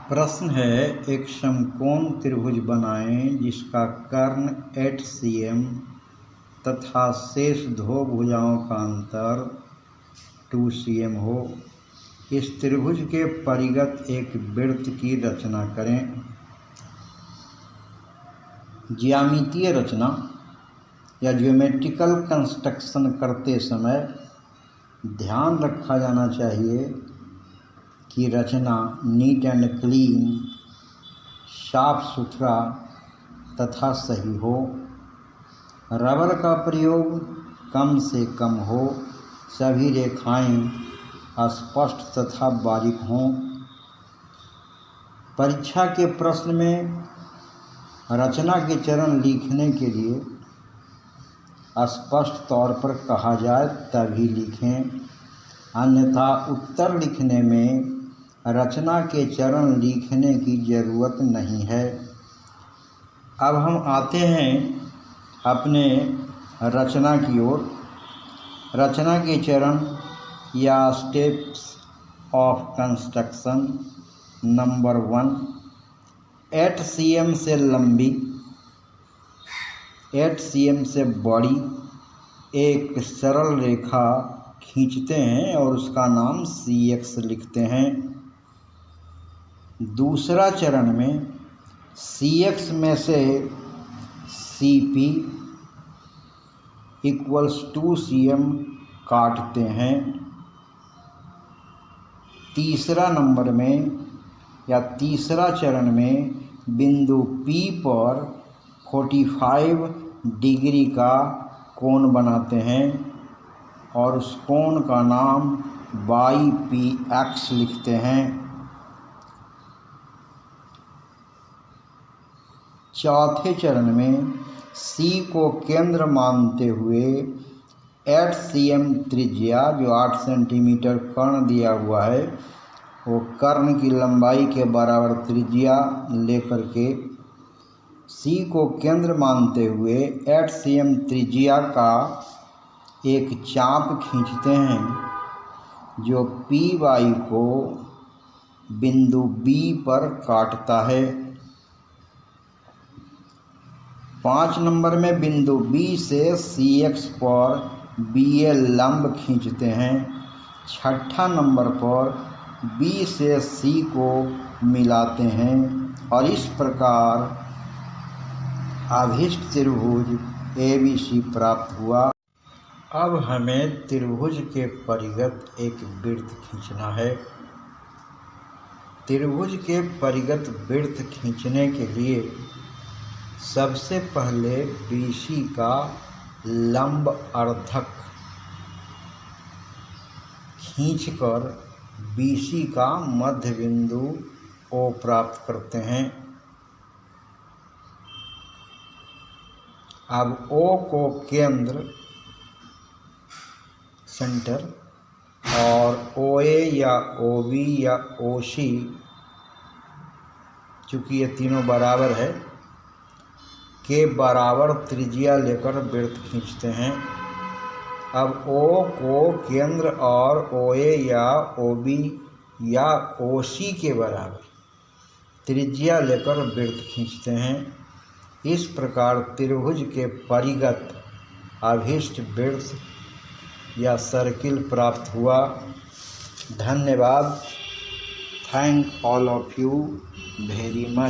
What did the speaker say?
प्रश्न है, एक समकोण त्रिभुज बनाएं जिसका कर्ण 8 cm तथा शेष दो भुजाओं का अंतर 2 cm हो। इस त्रिभुज के परिगत एक वृत्त की रचना करें। ज्यामितीय रचना या ज्योमेट्रिकल कंस्ट्रक्शन करते समय ध्यान रखा जाना चाहिए कि रचना नीट एंड क्लीन, साफ सुथरा तथा सही हो। रबर का प्रयोग कम से कम हो, सभी रेखाएं स्पष्ट तथा बारीक हों। परीक्षा के प्रश्न में रचना के चरण लिखने के लिए स्पष्ट तौर पर कहा जाए तभी लिखें, अन्यथा उत्तर लिखने में रचना के चरण लिखने की ज़रूरत नहीं है। अब हम आते हैं अपने रचना की ओर। रचना के चरण या steps of construction. Number 1, 8 cm से लंबी, 8 cm से बड़ी एक सरल रेखा खींचते हैं और उसका नाम CX लिखते हैं। दूसरा चरण में CX में से CP = 2 cm काटते हैं। तीसरा नंबर में या तीसरा चरण में बिंदु P पर 45 डिग्री का कोण बनाते हैं और उस कोण का नाम YPX लिखते हैं। चौथे चरण में C को केंद्र मानते हुए 8 cm त्रिज्या, जो 8 सेंटीमीटर कर्ण दिया हुआ है, वो कर्ण की लंबाई के बराबर त्रिज्या लेकर के C को केंद्र मानते हुए 8 cm त्रिज्या का एक चाप खींचते हैं जो PY को बिंदु B पर काटता है। 5 नंबर में बिंदु B से CX पर BA लंब खींचते हैं। 6ठा नंबर पर B से C को मिलाते हैं और इस प्रकार अभीष्ट त्रिभुज ABC प्राप्त हुआ। अब हमें त्रिभुज के परिगत एक वृत्त खींचना है। त्रिभुज के परिगत वृत्त खींचने के लिए सबसे पहले BC का लंब अर्धक खींचकर BC का मध्य बिंदु O प्राप्त करते हैं। अब O को केंद्र, सेंटर, और OA या OB या OC, चूँकि ये तीनों बराबर है, के बराबर त्रिज्या लेकर वृत्त खींचते हैं। अब O को केंद्र और OA या OB या OC के बराबर त्रिज्या लेकर वृत्त खींचते हैं। इस प्रकार त्रिभुज के परिगत अभीष्ट वृत्त या सर्किल प्राप्त हुआ। धन्यवाद। Thank all of you very much.